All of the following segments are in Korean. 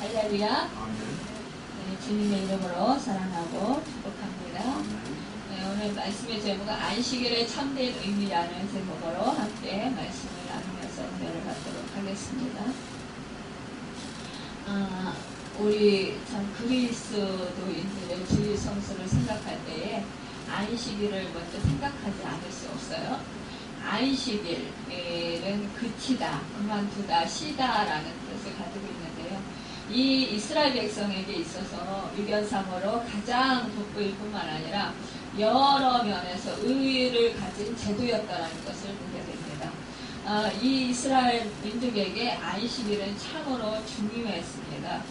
할렐루야. 네, 주님의 이름으로 사랑하고 축복합니다. 네, 오늘 말씀의 제목은 안식일의 참된 의미라는 제목으로 함께 말씀을 나누면서 은혜를 받도록 하겠습니다. 우리 참 그리스도인들의 주일 성수를 생각할 때에 안식일을 먼저 생각하지 않을 수 없어요. 안식일은 그치다, 그만두다, 쉬다라는 뜻을 가지고 있는데요. 이 이스라엘 백성에게 있어서 위견상으로 가장 돋보일 뿐만 아니라 여러 면에서 의의를 가진 제도였다는 것을 보게 됩니다. 이 이스라엘 민족에게 안식일은 참으로 중요했습니다.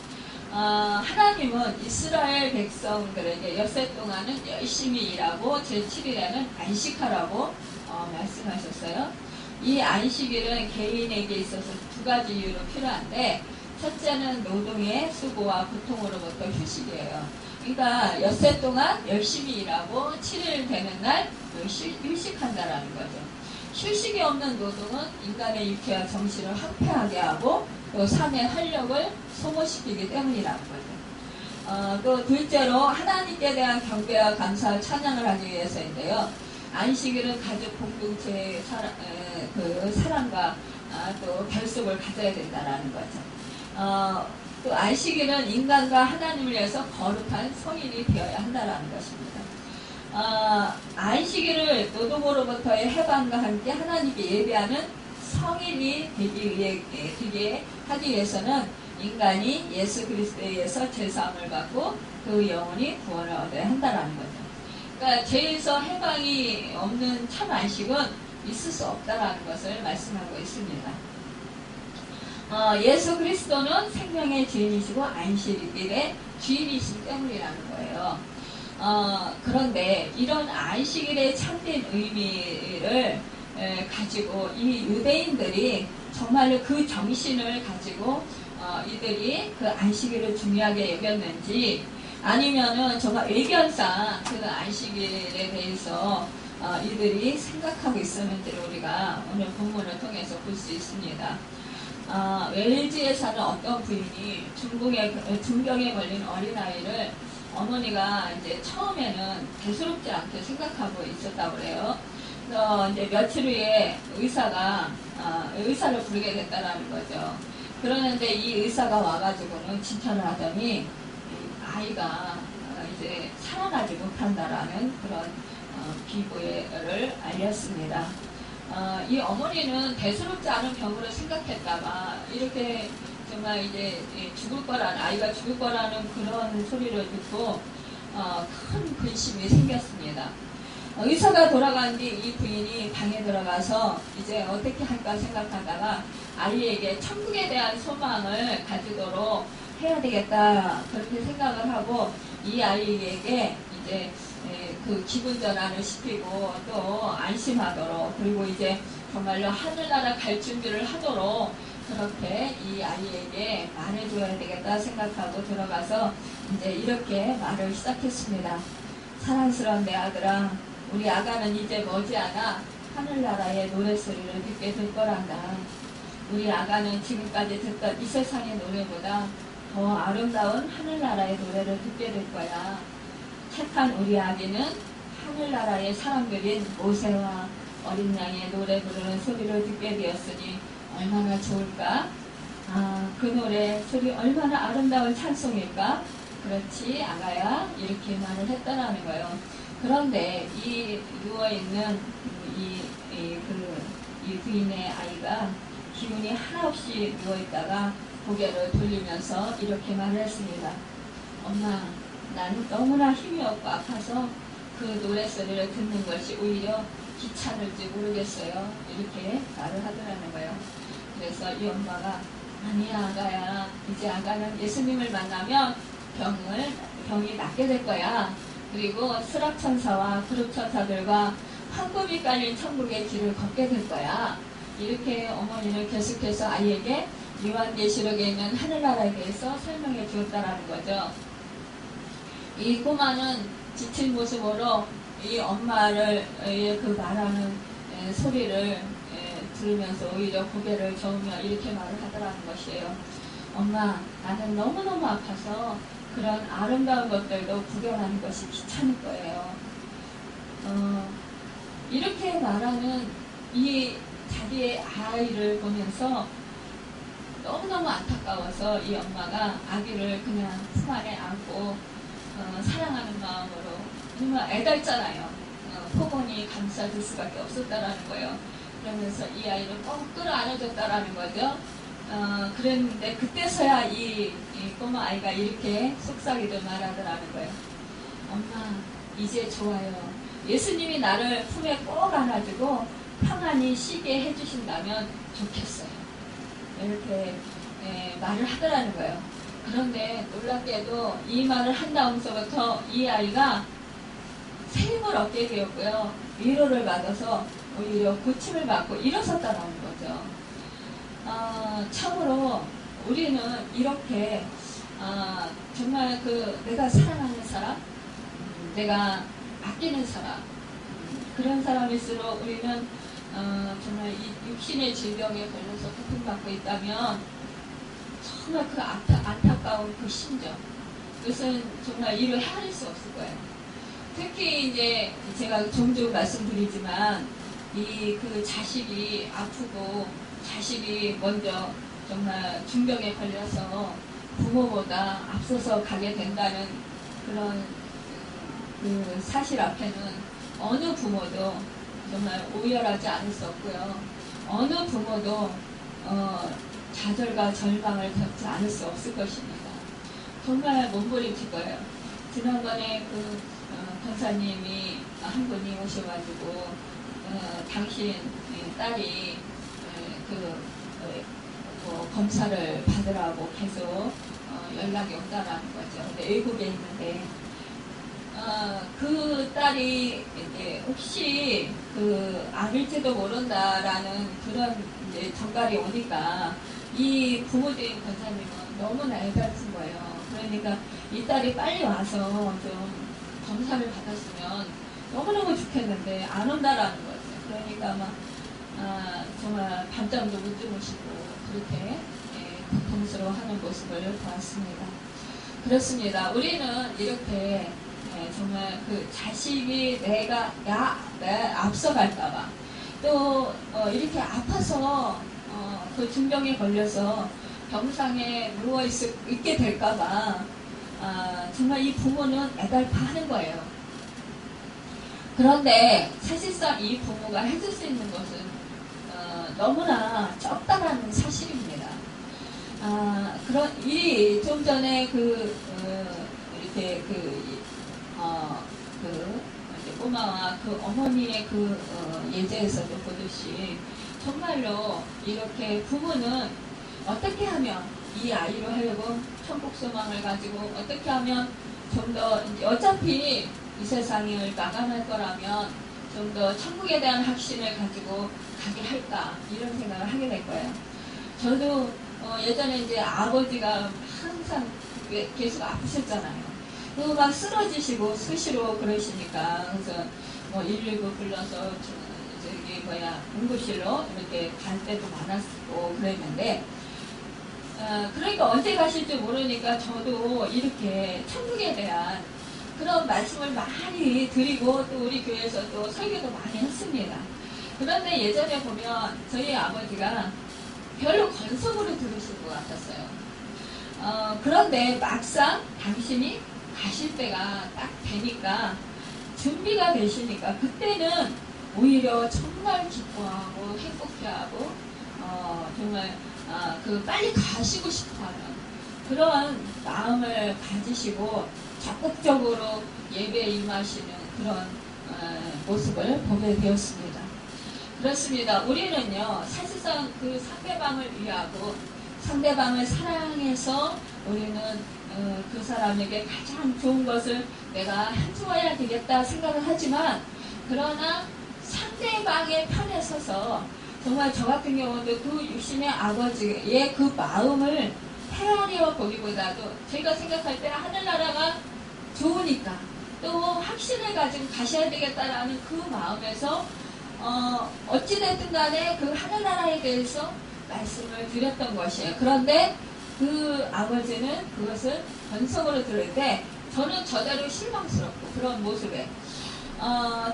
하나님은 이스라엘 백성들에게 엿새 동안은 열심히 일하고 제7일에는 안식하라고 말씀하셨어요. 이 안식일은 개인에게 있어서 두 가지 이유로 필요한데, 첫째는 노동의 수고와 고통으로부터 휴식이에요. 그러니까 엿새 동안 열심히 일하고 7일 되는 날 휴식한다라는 거죠. 휴식이 없는 노동은 인간의 육체와 정신을 황폐하게 하고 또 삶의 활력을 소모시키기 때문이라는 거죠. 또 둘째로 하나님께 대한 경배와 감사와 찬양을 하기 위해서인데요. 안식일은 가족 공동체의 사랑과 또 결속을 가져야 된다는 거죠. 또 안식일은 인간과 하나님을 위해서 거룩한 성일이 되어야 한다는 것입니다. 안식일을 노동으로부터의 해방과 함께 하나님께 예배하는 성일이 되게 하기 위해서는 인간이 예수 그리스도에 의해서 죄사함을 받고 그 영혼이 구원을 얻어야 한다는 거죠. 그러니까 죄에서 해방이 없는 참 안식은 있을 수 없다는 것을 말씀하고 있습니다. 예수 그리스도는 생명의 주인이시고 안식일의 주인이시기 때문이라는 거예요. 그런데 이런 안식일의 참된 의미를 가지고 이 유대인들이 정말로 그 정신을 가지고 이들이 그 안식일을 중요하게 여겼는지, 아니면은 정말 의견상 그 안식일에 대해서 이들이 생각하고 있었는지를 우리가 오늘 본문을 통해서 볼 수 있습니다. 웰즈에 사는 어떤 부인이 중병에 걸린 어린아이를 어머니가 이제 처음에는 대수롭지 않게 생각하고 있었다고 그래요. 그래서 이제 며칠 후에 의사를 부르게 됐다라는 거죠. 그러는데 이 의사가 와가지고는 진찰을 하더니 아이가 이제 살아나지 못한다라는 그런 비보를 알렸습니다. 이 어머니는 대수롭지 않은 병으로 생각했다가 이렇게 정말 이제 아이가 죽을 거라는 그런 소리를 듣고 큰 근심이 생겼습니다. 의사가 돌아간 뒤 이 부인이 방에 들어가서 이제 어떻게 할까 생각하다가 아이에게 천국에 대한 소망을 가지도록 해야 되겠다, 그렇게 생각을 하고 이 아이에게 이제 그 기분 전환을 시키고 또 안심하도록, 그리고 이제 정말로 하늘나라 갈 준비를 하도록 그렇게 이 아이에게 말해줘야 되겠다 생각하고 들어가서 이제 이렇게 말을 시작했습니다. 사랑스러운 내 아들아, 우리 아가는 이제 머지않아 하늘나라의 노래소리를 듣게 될 거란다. 우리 아가는 지금까지 듣던 이 세상의 노래보다 더 아름다운 하늘나라의 노래를 듣게 될 거야. 착한 우리 아기는 하늘나라의 사람들인 모세와 어린 양의 노래 부르는 소리를 듣게 되었으니 얼마나 좋을까? 그 노래 소리 얼마나 아름다운 찬송일까? 그렇지 아가야, 이렇게 말을 했다라는 거예요. 그런데 이 누워있는 이 부인의 아이가 기운이 하나 없이 누워있다가 고개를 돌리면서 이렇게 말을 했습니다. 엄마, 나는 너무나 힘이 없고 아파서 그 노래소리를 듣는 것이 오히려 귀찮을지 모르겠어요. 이렇게 말을 하더라는 거예요. 그래서 이 엄마가, 아니야 아가야, 이제 아가는 예수님을 만나면 병이 낫게 될 거야. 그리고 수락천사와 그룹천사들과 황금이 깔린 천국의 길을 걷게 될 거야. 이렇게 어머니는 계속해서 아이에게 요한계시록에 있는 하늘나라에 대해서 설명해 주었다라는 거죠. 이 꼬마는 지친 모습으로 이 엄마를 그 말하는 소리를 들으면서 오히려 고개를 저으며 이렇게 말을 하더라는 것이에요. 엄마, 나는 너무너무 아파서 그런 아름다운 것들도 구경하는 것이 귀찮을 거예요. 이렇게 말하는 이 자기의 아이를 보면서 너무너무 안타까워서 이 엄마가 아기를 그냥 품 안에 안고 사랑하는 마음으로, 정말 애달잖아요. 포근히 감싸줄 수밖에 없었다라는 거예요. 그러면서 이 아이를 꼭 끌어안아줬다라는 거죠. 그랬는데 그때서야 이 꼬마 아이가 이렇게 속삭이듯 말하더라는 거예요. 엄마, 이제 좋아요. 예수님이 나를 품에 꼭 안아주고 평안히 쉬게 해주신다면 좋겠어요. 이렇게 말을 하더라는 거예요. 그런데 놀랍게도 이 말을 한 다음서부터 이 아이가 새 힘을 얻게 되었고요. 위로를 받아서 오히려 고침을 받고 일어섰다라는 거죠. 참으로 우리는 이렇게 정말 내가 사랑하는 사람, 내가 아끼는 사람, 그런 사람일수록 우리는 정말 이 육신의 질병에 걸려서 고통받고 있다면 정말 그 안타까운 그 심정, 그것은 정말 이를 헤아릴 수 없을 거예요. 특히 이제 제가 종종 말씀드리지만 그 자식이 아프고 자식이 먼저 정말 중병에 걸려서 부모보다 앞서서 가게 된다는 그런 그 사실 앞에는 어느 부모도 정말 오열하지 않을 수 없고요. 어느 부모도 좌절과 절망을 겪지 않을 수 없을 것입니다. 정말 몸부림칠 거예요. 지난번에 권사님이 한 분이 오셔가지고 당신 딸이 검사를 받으라고 계속 연락이 온다라는 거죠. 근데 외국에 있는데 그 딸이 이제 혹시 아닐지도 모른다라는 그런 이제 전갈이 오니까 이 부모적인 권사님은 너무나 애달픈 거예요. 그러니까 이 딸이 빨리 와서 좀 검사를 받았으면 너무너무 좋겠는데 안 온다라는 거죠. 그러니까 정말 밤잠도 못 주무시고 그렇게 고통스러워하는 모습을 보았습니다. 그렇습니다. 우리는 이렇게 정말 그 자식이 내가 앞서갈까봐 또 이렇게 아파서 그 중병에 걸려서 병상에 누워 있게 될까봐 정말 이 부모는 애달파하는 거예요. 그런데 사실상 이 부모가 해줄 수 있는 것은 너무나 적다라는 사실입니다. 그런 일이 좀 전에 이렇게 꼬마와 그 어머니의 예제에서도 보듯이 정말로 이렇게 부모는 어떻게 하면 이 아이로 하여금 천국 소망을 가지고 어떻게 하면 좀 더 어차피 이 세상을 나가할 거라면 좀 더 천국에 대한 확신을 가지고 가게 할까 이런 생각을 하게 될 거예요. 저도 예전에 이제 아버지가 항상 계속 아프셨잖아요. 그리고 막 쓰러지시고 수시로 그러시니까 그래서 119 불러서 응급실로 이렇게 갈 때도 많았고 그랬는데 그러니까 언제 가실지 모르니까 저도 이렇게 천국에 대한 그런 말씀을 많이 드리고 또 우리 교회에서 또 설교도 많이 했습니다. 그런데 예전에 보면 저희 아버지가 별로 건성으로 들으실 것 같았어요. 그런데 막상 당신이 가실 때가 딱 되니까 준비가 되시니까 그때는 오히려 정말 기뻐하고 행복해하고 정말 빨리 가시고 싶어하는 그런 마음을 가지시고 적극적으로 예배에 임하시는 그런 모습을 보게 되었습니다. 그렇습니다. 우리는요 사실상 그 상대방을 위하고 상대방을 사랑해서 우리는 그 사람에게 가장 좋은 것을 내가 해주어야 되겠다 생각을 하지만 그러나 상대방의 편에 서서 정말 저 같은 경우도 그 육신의 아버지의 그 마음을 헤아려 보기보다도 제가 생각할 때 하늘나라가 좋으니까 또 확신을 가지고 가셔야 되겠다라는 그 마음에서 어찌됐든 간에 그 하늘나라에 대해서 말씀을 드렸던 것이에요. 그런데 그 아버지는 그것을 건성으로 들을 때 저는 저대로 실망스럽고 그런 모습에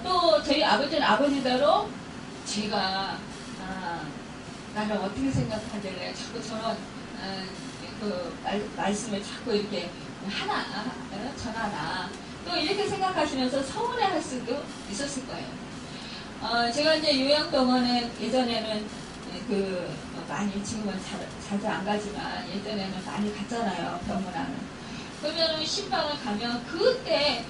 또 저희 아버지는 아버지대로 제가 나를 어떻게 생각하길래 자꾸 저런 말씀을 자꾸 이렇게 전하나 또 이렇게 생각하시면서 서운해할 수도 있었을 거예요. 제가 이제 요양병원에 예전에는 많이 지금은 자주 안 가지만 예전에는 많이 갔잖아요. 병원하는. 그러면은 신방을 가면 그때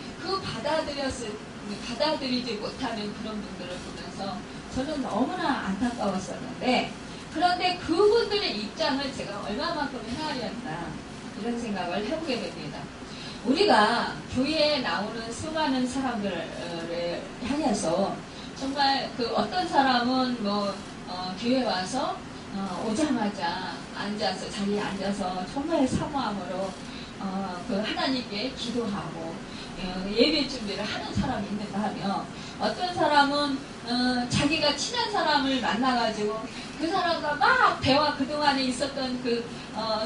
받아들이지 못하는 그런 분들을 보면서 저는 너무나 안타까웠었는데 그런데 그분들의 입장을 제가 얼마만큼 헤아렸나 이런 생각을 해보게 됩니다. 우리가 교회에 나오는 수많은 사람들을 향해서 정말 어떤 사람은 교회 와서 오자마자 자리에 앉아서 정말 사모함으로 하나님께 기도하고 예배 준비를 하는 사람이 있는가 하며 어떤 사람은 자기가 친한 사람을 만나가지고 그 사람과 막 그동안에 있었던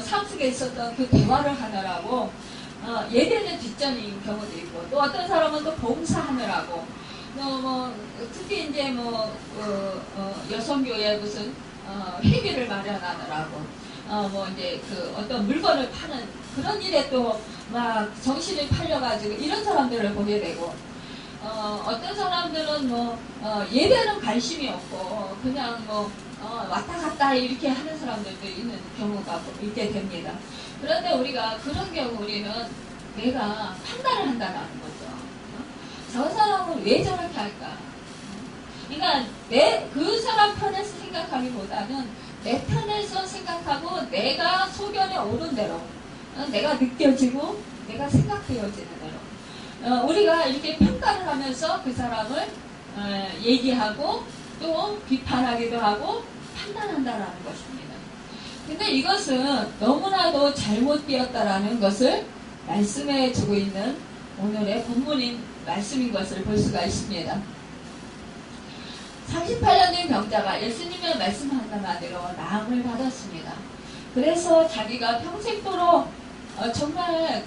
삶 속에 있었던 그 대화를 하느라고 예배는 뒷전인 경우도 있고 또 어떤 사람은 또 봉사하느라고 특히 이제 여성교회 무슨 회비를 마련하느라고 이제 어떤 물건을 파는 그런 일에 또 막 정신을 팔려가지고 이런 사람들을 보게 되고 어떤 사람들은 예배는 관심이 없고 그냥 왔다 갔다 이렇게 하는 사람들도 있는 경우가 있게 됩니다. 그런데 우리가 그런 경우 우리는 내가 판단을 한다는 거죠. 저 사람은 왜 저렇게 할까? 그러니까 그 사람 편에서 생각하기보다는 내 편에서 생각하고 내가 소견에 오른 대로 내가 느껴지고 내가 생각되어지는 대로 우리가 이렇게 평가를 하면서 그 사람을 얘기하고 또 비판하기도 하고 판단한다라는 것입니다. 근데 이것은 너무나도 잘못되었다라는 것을 말씀해 주고 있는 오늘의 본문인 말씀인 것을 볼 수가 있습니다. 38년 된 병자가 예수님의 말씀하는 대로 나음을 받았습니다. 그래서 자기가 평생도록 정말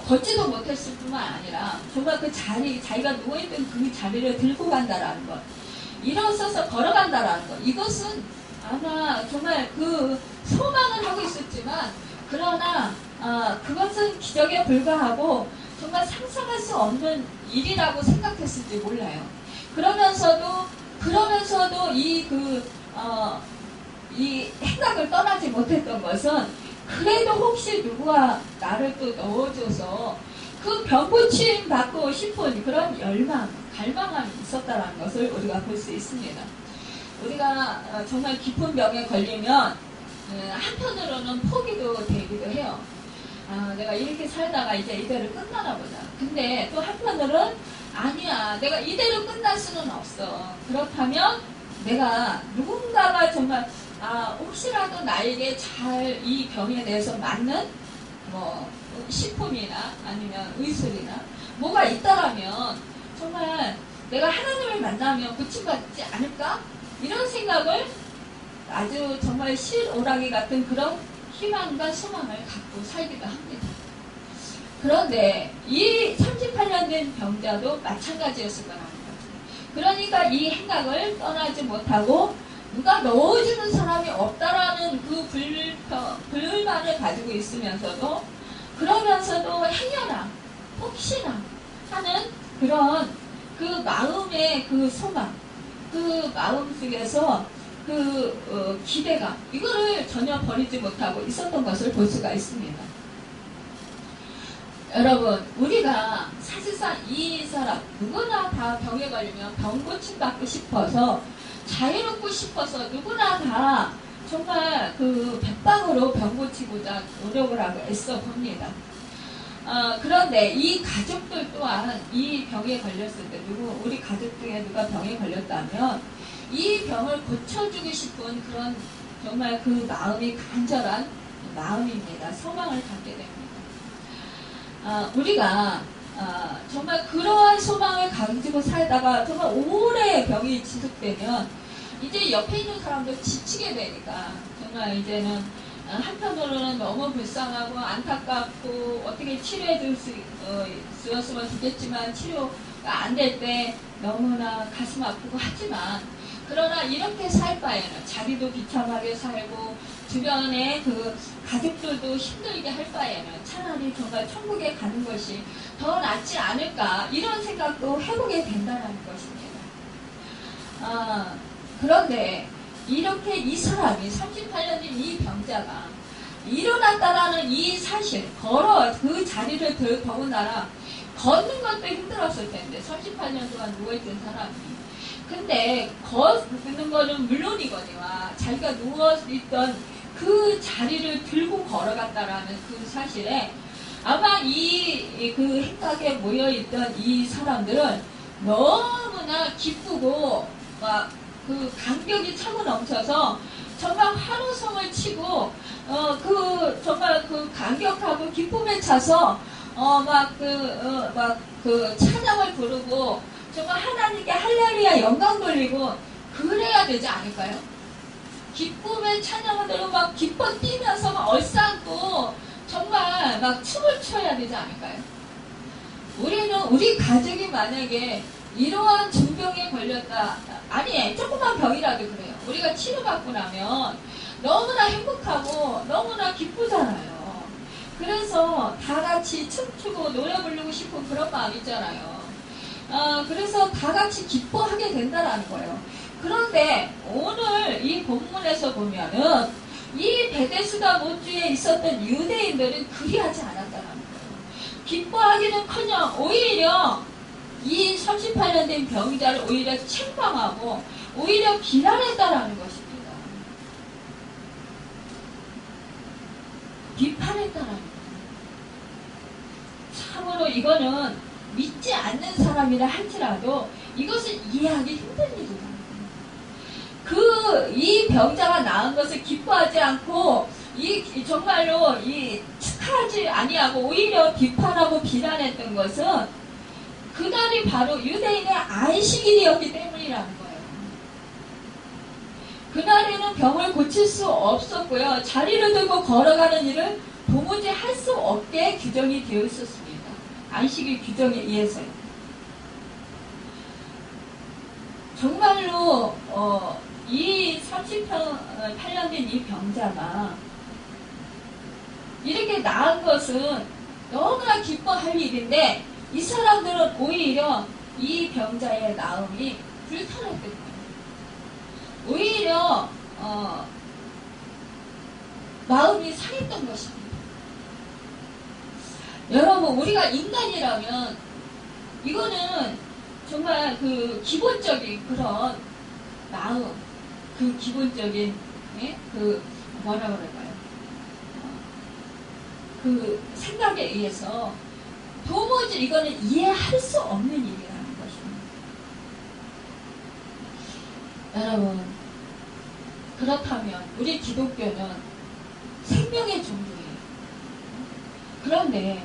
걷지도 못했을 뿐만 아니라 정말 자기가 누워있던 그 자리를 들고 간다라는 것, 일어서서 걸어간다라는 것, 이것은 아마 정말 소망을 하고 있었지만 그러나 그것은 기적에 불과하고 정말 상상할 수 없는 일이라고 생각했을지 몰라요. 그러면서도 이 행각을 떠나지 못했던 것은 그래도 혹시 누구가 나를 또 넣어줘서 그 병고침 받고 싶은 그런 열망, 갈망함이 있었다는 것을 우리가 볼 수 있습니다. 우리가 정말 깊은 병에 걸리면 한편으로는 포기도 되기도 해요. 내가 이렇게 살다가 이제 이대로 끝나나 보다. 근데 또 한편으로는 아니야, 내가 이대로 끝날 수는 없어. 그렇다면 내가 누군가가 정말 혹시라도 나에게 잘 이 병에 대해서 맞는 식품이나 아니면 의술이나 뭐가 있다라면 정말 내가 하나님을 만나면 고침받지 않을까? 이런 생각을 아주 정말 실오라기 같은 그런 희망과 소망을 갖고 살기도 합니다. 그런데 이 38년 된 병자도 마찬가지였을 거라는 거죠. 그러니까 이 행각을 떠나지 못하고 누가 넣어주는 사람이 없다라는 그 불만을 가지고 있으면서도 그러면서도 행여나 혹시나 하는 그런 그 마음의 그 소망, 그 마음 속에서 기대감, 이거를 전혀 버리지 못하고 있었던 것을 볼 수가 있습니다. 여러분, 우리가 사실상 이 사람 누구나 다 병에 걸리면 병 고침 받고 싶어서 자유롭고 싶어서 누구나 다 정말 백방으로 병 고치고자 노력을 하고 애써 봅니다. 그런데 이 가족들 또한 이 병에 걸렸을 때 우리 가족 중에 누가 병에 걸렸다면 이 병을 고쳐주고 싶은 그런 정말 그 마음이 간절한 마음입니다. 소망을 갖게 됩니다. 우리가 정말 그러한 소망을 가지고 살다가 정말 오래 병이 지속되면 이제 옆에 있는 사람도 지치게 되니까 정말 이제는 한편으로는 너무 불쌍하고 안타깝고 어떻게 치료해 주었으면 좋겠지만 치료가 안 될 때 너무나 가슴 아프고 하지만 그러나 이렇게 살 바에는 자기도 비참하게 살고 주변에 그 가족들도 힘들게 할 바에는 차라리 정말 천국에 가는 것이 더 낫지 않을까 이런 생각도 해보게 된다는 것입니다. 그런데 이렇게 이 사람이 38년 된 이 병자가 일어났다라는 이 사실, 그 자리를 더군다나 걷는 것도 힘들었을 텐데 38년 동안 누워있던 사람이 근데 걷는 거는 물론이거니와 자기가 누워있던 그 자리를 들고 걸어갔다라는 그 사실에 아마 그 행각에 모여있던 이 사람들은 너무나 기쁘고 막 그 감격이 차고 넘쳐서 정말 환호성을 치고 정말 그 감격하고 기쁨에 차서 그 찬양을 부르고 정말 하나님께 할렐루야 영광 돌리고 그래야 되지 않을까요? 기쁨의 찬양을 들고 막 기뻐 뛰면서 막 얼싸안고 정말 막 춤을 춰야 되지 않을까요? 우리 가족이 만약에 이러한 중병에 걸렸다. 아니, 조그만 병이라도 그래요. 우리가 치료받고 나면 너무나 행복하고 너무나 기쁘잖아요. 그래서 다 같이 춤추고 노래 부르고 싶은 그런 마음 있잖아요. 그래서 다 같이 기뻐하게 된다는 거예요. 그런데 오늘 이 본문에서 보면은 이 베데스다 못주에 있었던 유대인들은 그리하지 않았다는 거예요. 기뻐하기는커녕 오히려 이 38년 된 병자를 오히려 책망하고 오히려 비난했다라는 것입니다. 비판했다라는 거예요. 참으로 이거는 믿지 않는 사람이라 할지라도 이것을 이해하기 힘든 일이다. 이 병자가 나은 것을 기뻐하지 않고 정말로 축하하지 아니하고 오히려 비판하고 비난했던 것은 그날이 바로 유대인의 안식일이었기 때문이라는 거예요. 그날에는 병을 고칠 수 없었고요. 자리를 들고 걸어가는 일을 도무지 할 수 없게 규정이 되어 있었습니다. 안식일 규정에 의해서요. 정말로 이 38년 된 이 병자가 이렇게 나은 것은 너무나 기뻐할 일인데 이 사람들은 오히려 이 병자의 나음이 불편했던 거예요. 오히려 마음이 상했던 것입니다. 여러분, 우리가 인간이라면 이거는 정말 그 기본적인 그런 마음, 그 기본적인 그 뭐라 그럴까요? 그 생각에 의해서 도무지 이거는 이해할 수 없는 일이라는 것입니다. 여러분, 그렇다면 우리 기독교는 생명의 종교예요. 그런데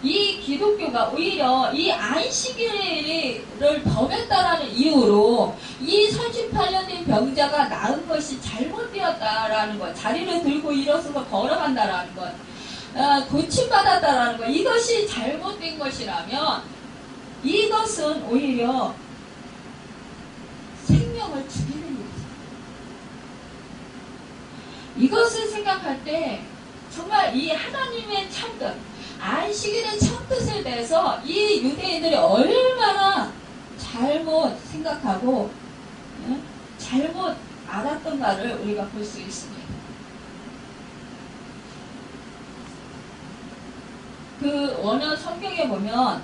이 기독교가 오히려 이 안식일을 범했다라는 이유로 이 38년 된 병자가 나은 것이 잘못되었다라는 것, 자리를 들고 일어서서 걸어간다라는 것, 고침받았다라는 것, 이것이 잘못된 것이라면 이것은 오히려 생명을 죽이는 일이죠. 이것을 생각할 때 정말 이 하나님의 참뜻, 안식일의 참뜻에 대해서 이 유대인들이 얼마나 잘못 생각하고 잘못 알았던가를 우리가 볼 수 있습니다. 그 원어 성경에 보면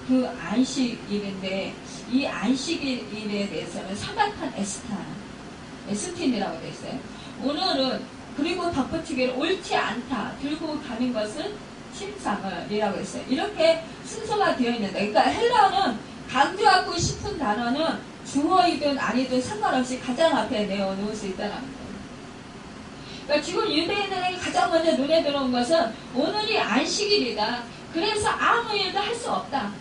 그 안식일인데 이 안식일에 대해서는 사박한 에스틴이라고 되어 있어요. 오늘은 그리고 덧붙이기를 옳지 않다 들고 가는 것은 침상을이라고 했어요. 이렇게 순서가 되어 있는데, 그러니까 헬라어는 강조하고 싶은 단어는 주어이든 아니든 상관없이 가장 앞에 내어놓을 수 있다는 거예요. 그러니까 지금 유대인들에게 가장 먼저 눈에 들어온 것은 오늘이 안식일이다. 그래서 아무 일도 할 수 없다.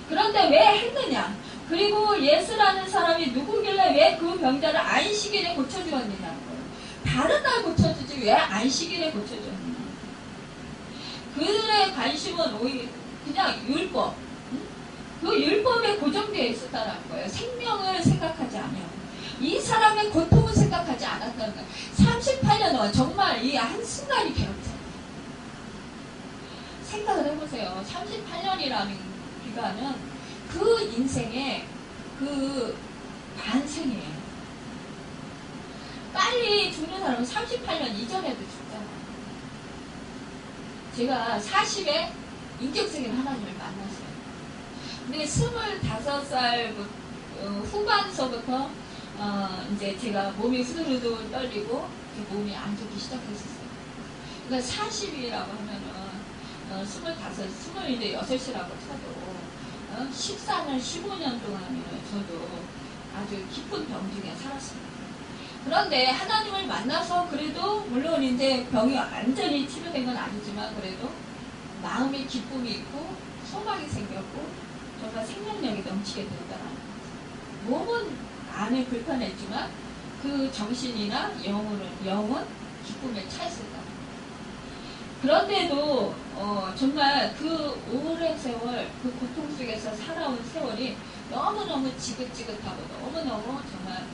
그런데 왜 했느냐? 그리고 예수라는 사람이 누구길래 왜 그 병자를 안식일에 고쳐주었느냐는 거예요. 다른 날 고쳐주지 왜 안식일에 고쳐줬느냐. 그들의 관심은 오히려 그냥 율법, 그 율법에 고정되어 있었다는 거예요. 생명을 생각하지 않아요. 이 사람의 고통을 생각하지 않았다는 거예요. 38년 동안 정말 이 한순간이 괴롭잖아요. 생각을 해보세요. 38년이라는 기간은 그 인생의 그 반생이에요. 빨리 죽는 사람은 38년 이전에도 죽잖아요. 제가 40에 인격적인 하나님을 만났어요. 근데 25살 후반서부터 이제 제가 몸이 후들후들 떨리고 몸이 안 좋기 시작했었어요. 그러니까 40이라고 하면은 25, 26이라고 쳐도 14년, 15년 동안은 저도 아주 깊은 병 중에 살았습니다. 그런데 하나님을 만나서 그래도 물론 이제 병이 완전히 치료된 건 아니지만 그래도 마음에 기쁨이 있고 소망이 생겼고 정말 생명력이 넘치게 되더라고요. 몸은 안에 불편했지만 그 정신이나 영은 기쁨에 차 있었다. 그런데도 정말 그 오랜 세월, 그 고통 속에서 살아온 세월이 너무너무 지긋지긋하고 너무너무 정말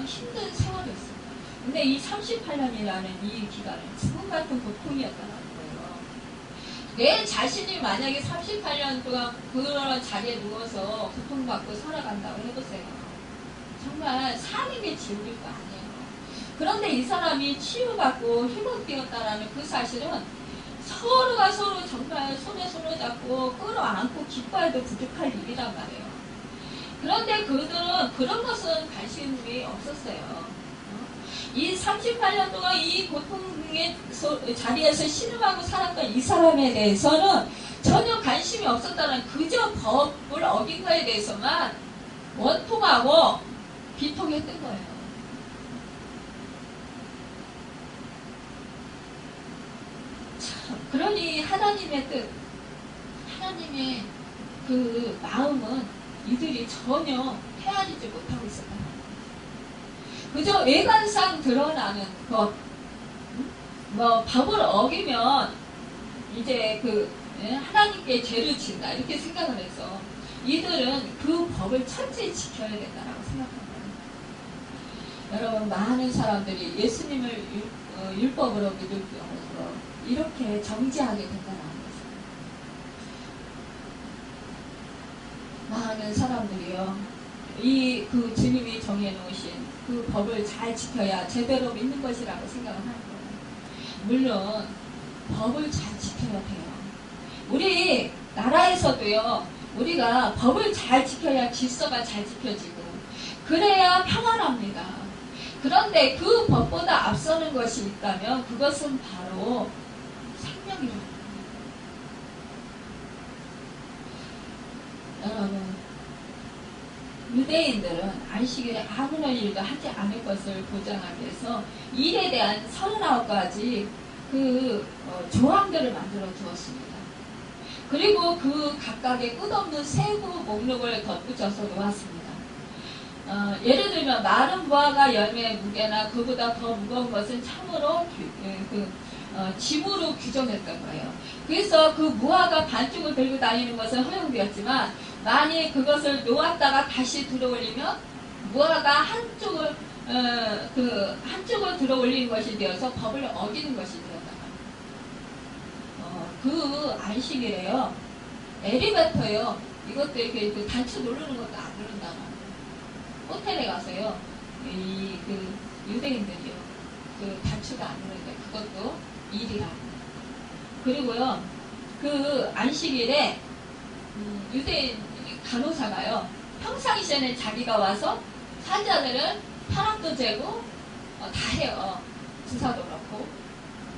힘든 세월이었습니다. 근데 이 38년이라는 이 기간은 죽음 같은 고통이었다는 거예요. 내 자신이 만약에 38년 동안 그런 자리에 누워서 고통받고 살아간다고 해보세요. 정말 삶의 지옥일 거 아니에요. 그런데 이 사람이 치유받고 회복되었다라는 그 사실은 서로가 서로 정말 손에 손을 잡고 끌어안고 기뻐해도 부족할 일이란 말이에요. 그런데 그들은 그런 것은 관심이 없었어요. 이 38년 동안 이 고통의 자리에서 신음하고 살았던 이 사람에 대해서는 전혀 관심이 없었다는 그저 법을 어긴 거에 대해서만 원통하고 비통했던 거예요. 그러니 하나님의 뜻, 하나님의 그 마음은 이들이 전혀 헤아리지 못하고 있었다. 그저 외관상 드러나는 것, 법을 어기면 이제 하나님께 죄를 진다 이렇게 생각을 해서 이들은 그 법을 철저히 지켜야 된다라고 생각한 거예요. 여러분, 많은 사람들이 예수님을 율법으로 믿을 경우로 이렇게 정지하게 된다는 거죠. 많은 사람들이요, 그 주님이 정해놓으신 그 법을 잘 지켜야 제대로 믿는 것이라고 생각을 하는 거예요. 물론 법을 잘 지켜야 돼요. 우리 나라에서도요, 우리가 법을 잘 지켜야 질서가 잘 지켜지고 그래야 평안합니다. 그런데 그 법보다 앞서는 것이 있다면 그것은 바로 생명이라는 거예요. 여러분, 유대인들은 안식일에 아무런 일도 하지 않을 것을 보장하기 위해서 일에 대한 39가지 조항들을 만들어 두었습니다. 그리고 그 각각의 끝없는 세부 목록을 덧붙여서 놓았습니다. 예를 들면 마른 무화과 열매의 무게나 그보다 더 무거운 것은 참으로 짐으로 규정했던 거예요. 그래서 그 무화과 반쪽을 들고 다니는 것은 허용되었지만 만일 그것을 놓았다가 다시 들어올리면 무화과 한쪽을 들어올리는 것이 되어서 법을 어기는 것이 되었다. 그 안식일에요, 엘리베이터요, 이것도 이렇게 단추 누르는 것도 안 누른다고. 호텔에 가서요, 유대인들이요, 단추가 안 누르는데 그것도 일이라고. 그리고요, 그 안식일에 유대인 간호사가요, 평상시에는 자기가 와서 환자들은 혈압도 재고 다 해요. 주사도 그렇고.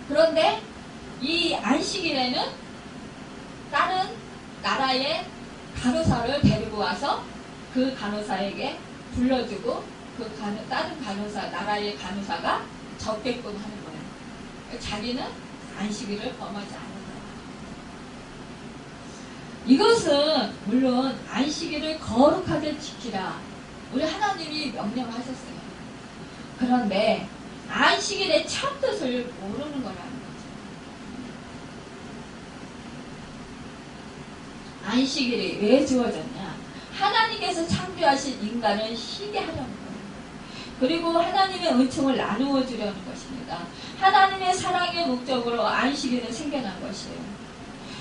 그런데 이 안식일에는 다른 나라의 간호사를 데리고 와서 그 간호사에게 불러주고 다른 나라의 간호사가 적게끔 하는 거예요. 자기는 안식일을 범하지 않는 거예요. 이것은 물론 안식일을 거룩하게 지키라, 우리 하나님이 명령하셨어요. 그런데 안식일의 참 뜻을 모르는 거라는 거죠. 안식일이 왜 주어졌냐? 하나님께서 창조하신 인간을 쉬게 하려는 거예요. 그리고 하나님의 은총을 나누어 주려는 것입니다. 하나님의 사랑의 목적으로 안식일은 생겨난 것이에요.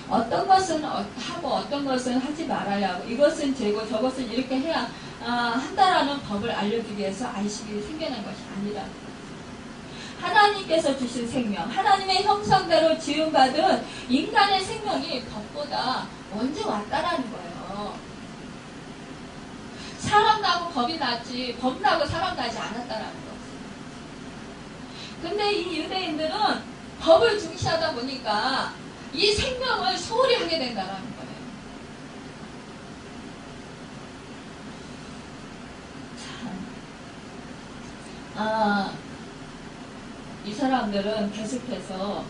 어떤 것은 하고 어떤 것은 하지 말아야 하고 이것은 죄고 저것은 이렇게 해야 한다라는 법을 알려주기 위해서 안식일이 생겨난 것이 아니라는 거예요. 하나님께서 주신 생명, 하나님의 형상대로 지음받은 인간의 생명이 법보다 먼저 왔다라는 거예요. 사람 나고 법이 났지 법 나고 사람 나지 않았다라는 거죠. 근데 이 유대인들은 법을 중시하다 보니까 이 생명을 소홀히 하게 된다는 거예요. 이 사람들은 계속해서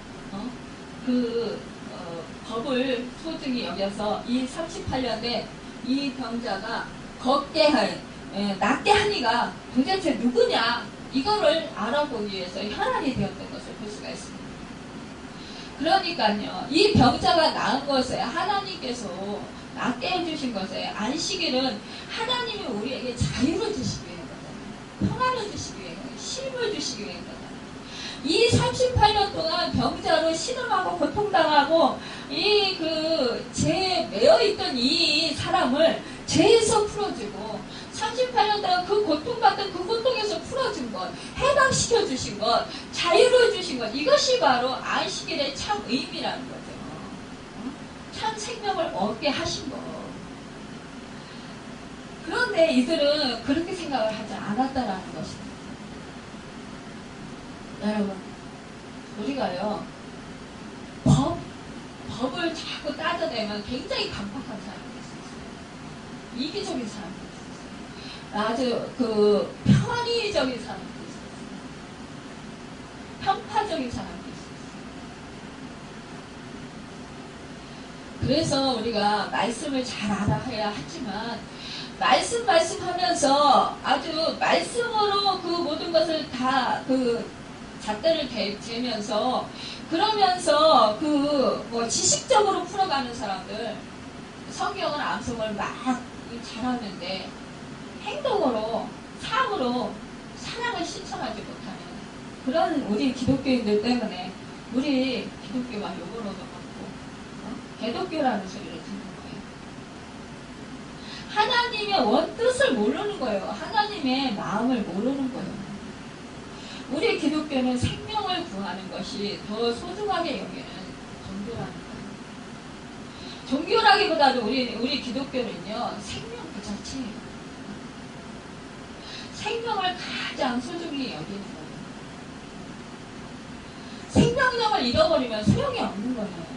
법을 소중히 여겨서 이 38년대 이 병자가 낫게 하니가 도대체 누구냐 이거를 알아보기 위해서 혈안이 되었던 것을 볼 수가 있습니다. 그러니까요, 이 병자가 나은 것에 하나님께서 낫게 해주신 것에 안식일은 하나님이 우리에게 자유를 주시기 위해서거든요. 평안을 주시기 위해서, 쉼을 주시기 위해서거든요. 이 38년 동안 병자로 신음하고 고통당하고 죄에 매여있던 이 사람을 죄에서 풀어주고 38년 동안 그 고통받던 그 고통에서 풀어준 것, 해방시켜 주신 것, 자유를 주신 것, 이것이 바로 안식일의 참 의미라는 거죠. 참 생명을 얻게 하신 것. 그런데 이들은 그렇게 생각을 하지 않았다라는 것입니다. 여러분, 우리가요, 법을 자꾸 따져내면 굉장히 강박한 사람이 있어요. 이기적인 사람이 있어요. 아주 편의적인 사람도 있어요. 편파적인 사람도 있어요. 그래서 우리가 말씀을 잘 알아야 하지만 말씀하면서 아주 말씀으로 그 모든 것을 다 잣대를 재면서 그러면서 지식적으로 풀어가는 사람들 성경을 암송을 막 잘하는데 행동으로 삶으로 사랑을 실천하지 못하는 그런 우리 기독교인들 때문에 우리 기독교가 욕을 얻어먹고 개독교라는 소리를 듣는 거예요. 하나님의 원뜻을 모르는 거예요. 하나님의 마음을 모르는 거예요. 우리 기독교는 생명을 구하는 것이 더 소중하게 여기는 종교라는 거예요. 종교라기보다도 우리 기독교는요, 생명 그 자체예요. 생명을 가장 소중히 여기는 거예요. 생명력을 잃어버리면 소용이 없는 거예요.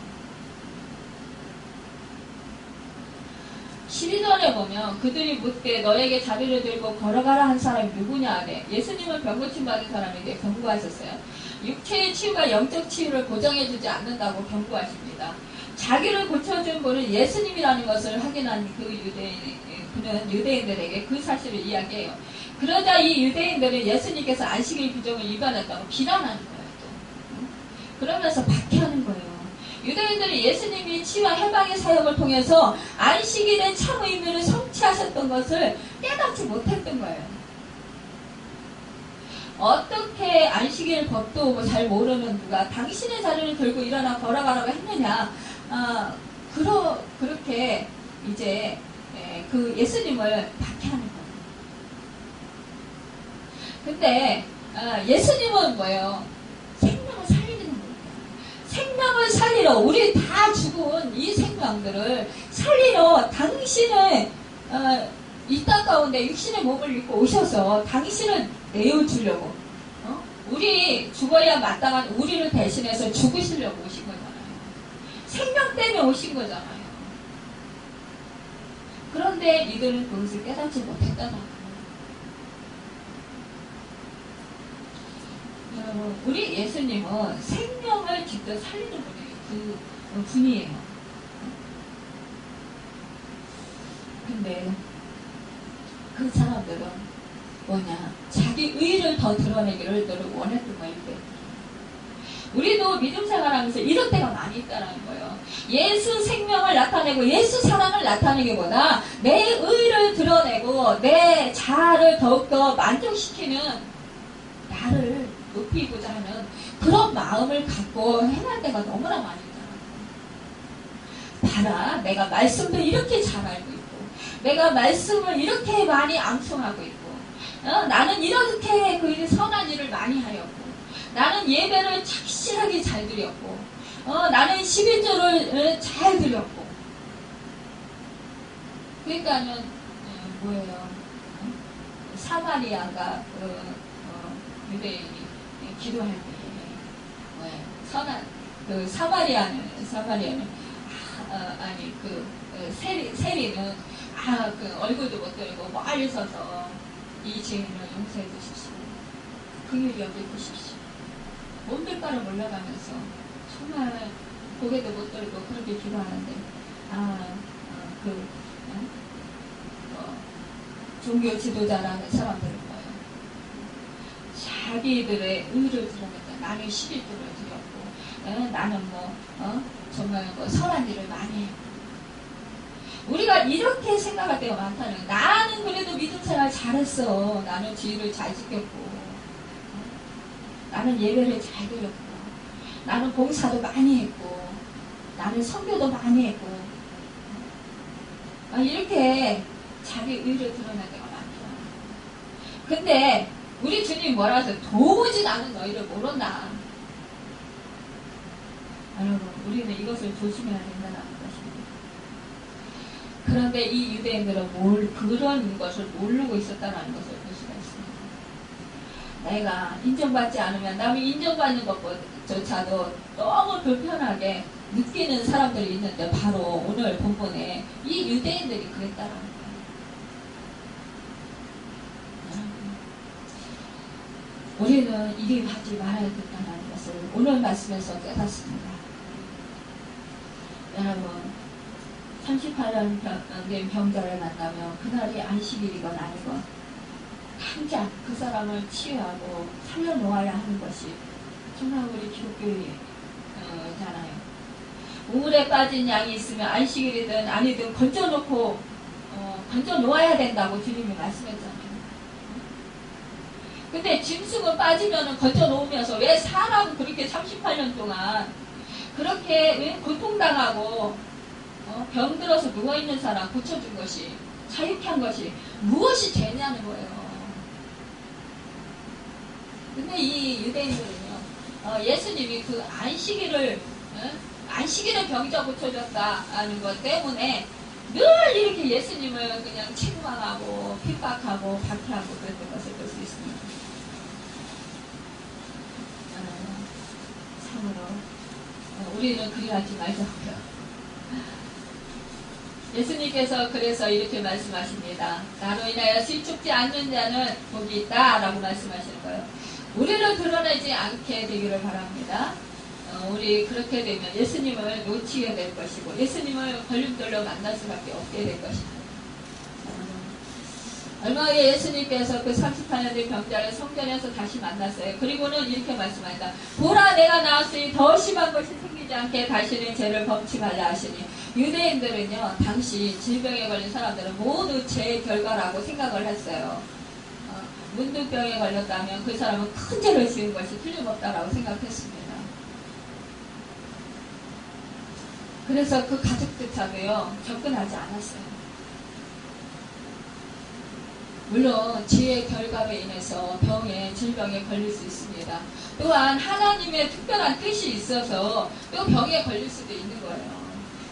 12절에 보면 그들이 묻되 너에게 자리를 들고 걸어가라 한 사람이 누구냐 하되 예수님은 병고침 받은 사람에게 경고하셨어요. 육체의 치유가 영적 치유를 고정해주지 않는다고 경고하십니다. 자기를 고쳐준 분은 예수님이라는 것을 확인한 그는 유대인들에게 그 사실을 이야기해요. 그러자 이 유대인들은 예수님께서 안식일 규정을 위반했다고 비난하는 거예요. 그러면서 박해하는 거예요. 유대인들이 예수님이 치유와 해방의 사역을 통해서 안식일의 참 의미를 성취하셨던 것을 깨닫지 못했던 거예요. 어떻게 안식일 법도 잘 모르는 누가 당신의 자리를 들고 일어나 걸어가라고 했느냐. 그렇게 이제 그 예수님을 박해하는 거예요. 근데 예수님은 뭐예요? 생명을 살리는 거예요. 생명을 살리러 우리 다 죽은 이 생명들을 살리러 당신을 이 땅 가운데 육신의 몸을 입고 오셔서 당신을 내어주려고 우리 죽어야 마땅한 우리를 대신해서 죽으시려고 오신 거잖아요. 생명 때문에 오신 거잖아요. 그런데 이들은 그것을 깨닫지 못했다는 거예요. 여러분, 우리 예수님은 생명을 직접 살리는 분이에요. 근데 그 사람들은 뭐냐? 자기 자기 의를 더 드러내기를 늘 원했던 거예요. 우리도 믿음 생활하면서 이런 때가 많이 있다는 거예요. 예수 생명을 나타내고 예수 사랑을 나타내기보다 내 의를 드러내고 내 자아를 더욱더 만족시키는 나를 높이고자 하는 그런 마음을 갖고 행할 때가 너무나 많이 있잖아. 봐라, 내가 말씀도 이렇게 잘 알고 있고 내가 말씀을 이렇게 많이 암송하고 있고 나는 이렇게 그 선한 일을 많이 하였고 나는 예배를 착실하게 잘 드렸고 나는 11조를 잘 드렸고 그러니까는 뭐예요? 사마리아가 유대인이 기도할 때 선한 그 사마리아는 아니 그 세리는 그 얼굴도 못 들고 멀리 서서 이 죄인을 용서해 주십시오. 긍휼히 여겨 주십시오. 몸둘바를 올라가면서 정말 고개도 못 들고 그렇게 기도하는데 종교 지도자라는 사람들은 뭐예요? 자기들의 의를 드러냈다. 나는 11조를 드렸고 나는 정말 선한 일을 많이 했고 우리가 이렇게 생각할 때가 많다는 거예요. 나는 그래도 믿음 생활 잘했어. 나는 주의를 잘 지켰고 나는 예배를 잘 드렸고 나는 봉사도 많이 했고 나는 선교도 많이 했고 이렇게 자기 의를 드러낼 때가 많더라. 근데 우리 주님이 뭐라 하세요? 도무지 나는 너희를 모른다. 여러분 우리는 이것을 조심해야 된다는 것입니다. 그런데 이 유대인들은 그런 것을 모르고 있었다는 것을 볼 수가 있습니다. 내가 인정받지 않으면 남이 인정받는 것조차도 너무 불편하게 느끼는 사람들이 있는데 바로 오늘 본문에 이 유대인들이 그랬다는 거예요. 우리는 이리 하지 말아야 된다는 것을 오늘 말씀에서 깨닫습니다. 여러분 38년 된 병자를 만나면 그날이 안식일이건 아니건 당장 그 사람을 치유하고 살려놓아야 하는 것이 정말 우리 기독교잖아요. 우울에 빠진 양이 있으면 안식일이든 아니든 건져놓아야 된다고 주님이 말씀했잖아요. 근데 짐승은 빠지면 건져놓으면서 왜 사람은 그렇게 38년 동안 그렇게 왜 고통당하고 병들어서 누워있는 사람 고쳐준 것이 자유케 한 것이 무엇이 죄냐는 거예요. 근데 이 유대인들은요 예수님이 그 안식일을 병자 고쳐줬다는 것 때문에 늘 이렇게 예수님을 그냥 책망하고 핍박하고 박해하고 그랬던 것을 볼 수 있습니다. 참으로 우리는 그리하지 말자고요. 예수님께서 그래서 이렇게 말씀하십니다. 나로 인하여 실족지 않는 자는 복이 있다 라고 말씀하시는 거예요. 우리를 드러내지 않게 되기를 바랍니다. 우리 그렇게 되면 예수님을 놓치게 될 것이고 예수님을 걸림돌로 만날 수밖에 없게 될 것입니다. 얼마 후에 예수님께서 그 38년 된 병자를 성전에서 다시 만났어요. 그리고는 이렇게 말씀합니다. 보라 내가 나왔으니 더 심한 것이 생기지 않게 다시는 죄를 범치 말라 하시니 유대인들은요 당시 질병에 걸린 사람들은 모두 죄의 결과라고 생각을 했어요. 문둥병에 걸렸다면 그 사람은 큰 죄를 지은 것이 틀림없다라고 생각했습니다. 그래서 그 가족조차도요 접근하지 않았어요. 물론 죄의 결과로 인해서 질병에 걸릴 수 있습니다. 또한 하나님의 특별한 뜻이 있어서 또 병에 걸릴 수도 있는 거예요.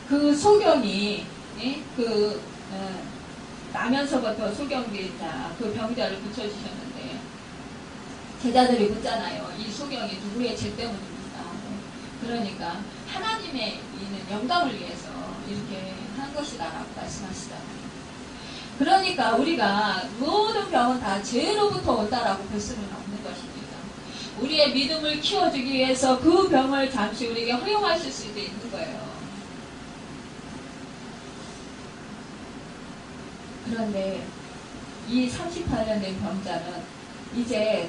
그 소경이 나면서부터 소경이 그 병자를 고쳐주셨는데 제자들이 묻잖아요. 이 소경이 누구의 죄 때문입니까? 그러니까 하나님의 있는 영광을 위해서 이렇게 한 것이다라고 말씀하시잖아요. 그러니까 우리가 모든 병은 다 죄로부터 온다라고 볼 수는 없는 것입니다. 우리의 믿음을 키워주기 위해서 그 병을 잠시 우리에게 허용하실 수도 있는 거예요. 그런데 이 38년 된 병자는 이제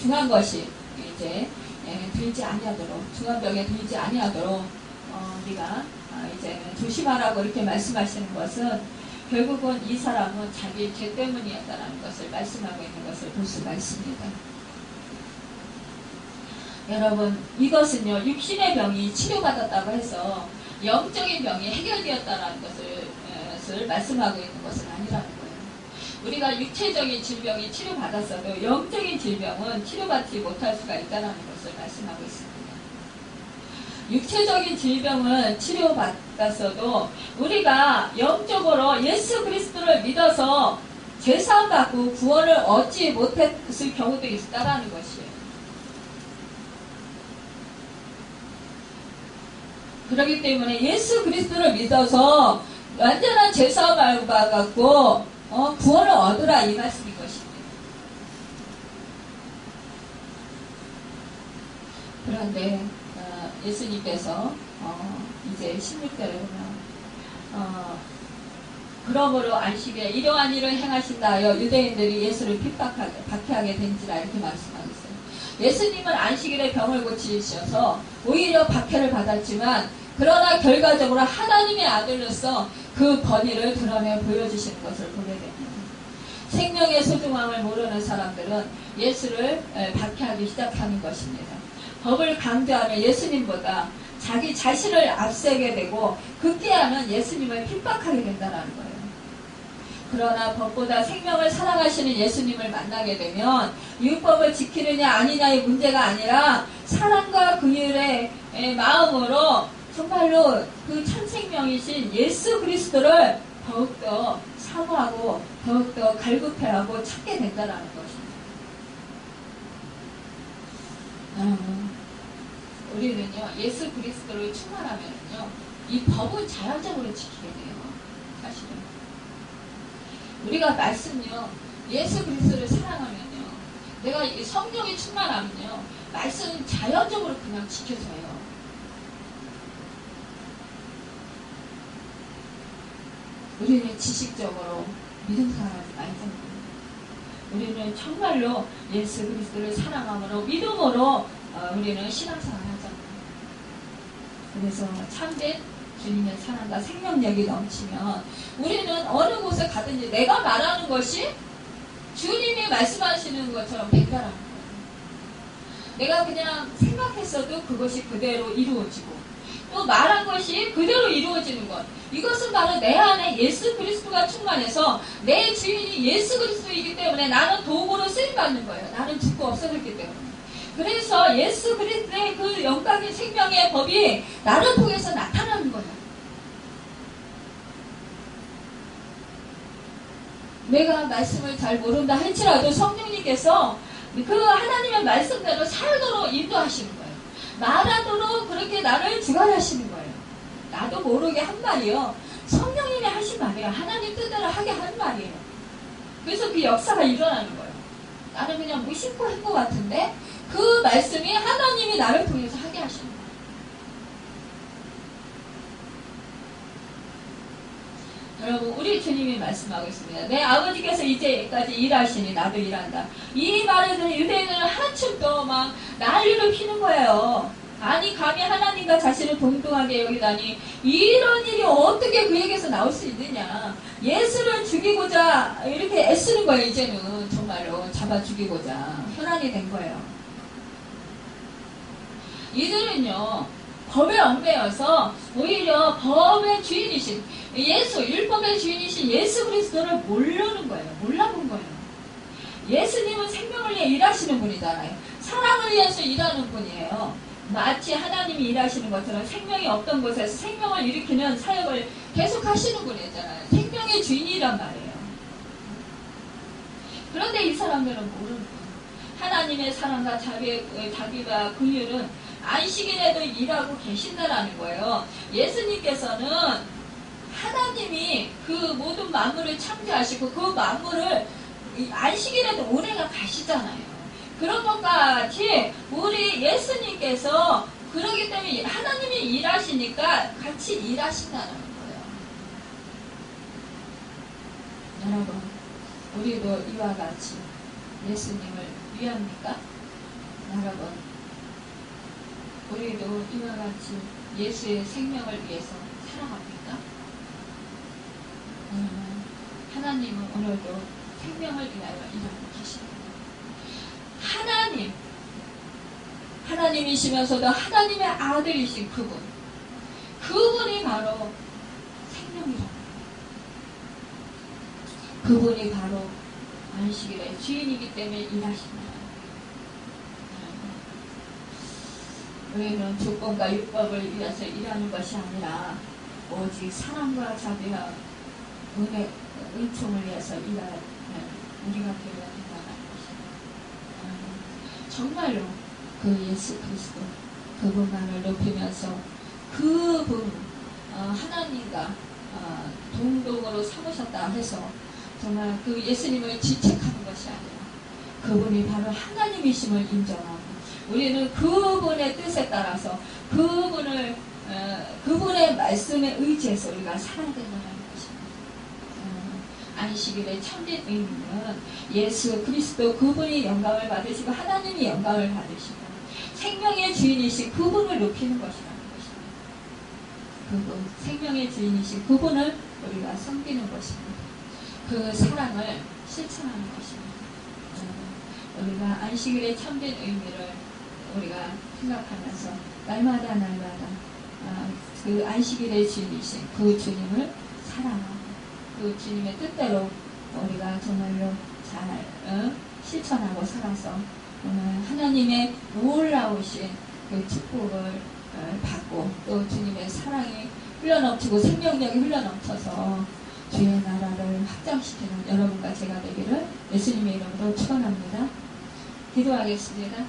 중한 것이 이제 들지 아니하도록, 중한 병에 들지 아니하도록 우리가 이제 조심하라고 이렇게 말씀하시는 것은 결국은 이 사람은 자기 죄 때문이었다는 것을 말씀하고 있는 것을 볼 수가 있습니다. 여러분, 이것은요, 육신의 병이 치료받았다고 해서 영적인 병이 해결되었다는 것을 말씀하고 있는 것은 아니라는 거예요. 우리가 육체적인 질병이 치료받았어도 영적인 질병은 치료받지 못할 수가 있다는 것을 말씀하고 있습니다. 육체적인 질병은 치료받았어도 우리가 영적으로 예수 그리스도를 믿어서 죄사함 받고 구원을 얻지 못했을 경우도 있다라는 것이에요. 그렇기 때문에 예수 그리스도를 믿어서 완전한 죄사함을 받고 구원을 얻으라 이 말씀인 것입니다. 그런데 예수님께서 이제 16절에 보면 그러므로 안식에 이러한 일을 행하신다 하여 유대인들이 예수를 박해하게 된지라 이렇게 말씀하고 있어요. 예수님은 안식일에 병을 고치셔서 오히려 박해를 받았지만 그러나 결과적으로 하나님의 아들로서 그 권위를 드러내 보여주시는 것을 보게 됩니다. 생명의 소중함을 모르는 사람들은 예수를 박해하기 시작하는 것입니다. 법을 강조하는 예수님보다 자기 자신을 앞세게 되고 극기하는 예수님을 핍박하게 된다는 거예요. 그러나 법보다 생명을 사랑하시는 예수님을 만나게 되면 율법을 지키느냐 아니냐의 문제가 아니라 사랑과 긍휼의 마음으로 정말로 그 천생명이신 예수 그리스도를 더욱더 사모하고 더욱더 갈급해하고 찾게 된다는 것입니다. 우리는요, 예수 그리스도를 충만하면요, 이 법을 자연적으로 지키게 돼요. 사실은. 우리가 말씀요, 예수 그리스도를 사랑하면요, 내가 성령이 충만하면요, 말씀은 자연적으로 그냥 지켜져요. 우리는 지식적으로 믿음 사랑하지 말잖아요. 우리는 정말로 예수 그리스도를 사랑함으로 믿음으로 우리는 신앙생활을 하잖아요. 그래서 참된 주님의 사랑과 생명력이 넘치면 우리는 어느 곳에 가든지 내가 말하는 것이 주님이 말씀하시는 것처럼 백가라는 거예요. 내가 그냥 생각했어도 그것이 그대로 이루어지고 또 말한 것이 그대로 이루어지는 것. 이것은 바로 내 안에 예수 그리스도가 충만해서 내 주인이 예수 그리스도이기 때문에 나는 도구로 쓰임받는 거예요. 나는 죽고 없어졌기 때문에. 그래서 예수 그리스도의 그 영광인 생명의 법이 나를 통해서 나타나는 거예요. 내가 말씀을 잘 모른다 할지라도 성령님께서 그 하나님의 말씀대로 살도록 인도하시는 거예요. 말하도록 그렇게 나를 주관하시는 거예요. 나도 모르게 한 말이요. 성령님이 하신 말이에요. 하나님 뜻대로 하게 한 말이에요. 그래서 그 역사가 일어나는 거예요. 나는 그냥 무심코 한 것 같은데 그 말씀이 하나님이 나를 통해서 하게 하시는 거예요. 여러분, 우리 주님이 말씀하고 있습니다. 내 아버지께서 이제까지 일하시니 나도 일한다. 이 말을 들은 유대인들은 한층 더 막 난리를 피는 거예요. 아니 감히 하나님과 자신을 동등하게 여기다니 이런 일이 어떻게 그에게서 나올 수 있느냐. 예수를 죽이고자 이렇게 애쓰는 거예요. 이제는 정말로 잡아 죽이고자 현안이 된 거예요. 이들은요 법에 얽매여서 오히려 법의 주인이신 율법의 주인이신 예수 그리스도를 모르는 거예요. 몰라본 거예요. 예수님은 생명을 위해 일하시는 분이잖아요. 사랑을 위해서 일하는 분이에요. 마치 하나님이 일하시는 것처럼 생명이 없던 곳에서 생명을 일으키는 사역을 계속 하시는 분이잖아요. 생명의 주인이란 말이에요. 그런데 이 사람들은 모르는 거예요. 하나님의 사랑과 자비와 긍휼은 안식일에도 일하고 계신다라는 거예요. 예수님께서는 하나님이 그 모든 만물을 창조하시고 그 만물을 안식일에도 운행을 가시잖아요. 그런 것과 같이 우리 예수님께서 그러기 때문에 하나님이 일하시니까 같이 일하신다는 거예요. 여러분, 우리도 이와 같이 예수님을 위합니까? 여러분, 우리도 이와 같이 예수의 생명을 위해서 살아갑니까? 하나님은 오늘도 생명을 위하여 일하고 계십니다. 하나님이시면서도 하나님의 아들이신 그분이 바로 생명이라는 거예요. 그분이 바로 안식일의 주인이기 때문에 일하십니다. 우리는 조건과 율법을 위해서 일하는 것이 아니라 오직 사랑과 자비와 은총을 위해서 일하는 우리가 되어야 된다는 것입니다. 정말로 그 예수 그리스도 그분만을 높이면서 그분 하나님과 동등으로 삼으셨다 해서 정말 그 예수님을 지책하는 것이 아니라 그분이 바로 하나님이심을 인정하고 우리는 그분의 뜻에 따라서 그분의 말씀에 의지해서 우리가 살아야 된다는 것입니다. 안식일의 참된 의미는 예수 그리스도 그분이 영광을 받으시고 하나님이 영광을 받으시고 생명의 주인이신 그분을 높이는 것이라는 것입니다. 생명의 주인이신 그분을 우리가 섬기는 것입니다. 그 사랑을 실천하는 것입니다. 우리가 안식일의 참된 의미를 우리가 생각하면서 날마다 그 안식일의 주인이신 그 주님을 사랑하고 그 주님의 뜻대로 우리가 정말로 잘 실천하고 살아서 오늘 하나님의 놀라우신 그 축복을 받고 또 주님의 사랑이 흘러넘치고 생명력이 흘러넘쳐서 주의 나라를 확장시키는 여러분과 제가 되기를 예수님의 이름으로 축원합니다. 기도하겠습니다.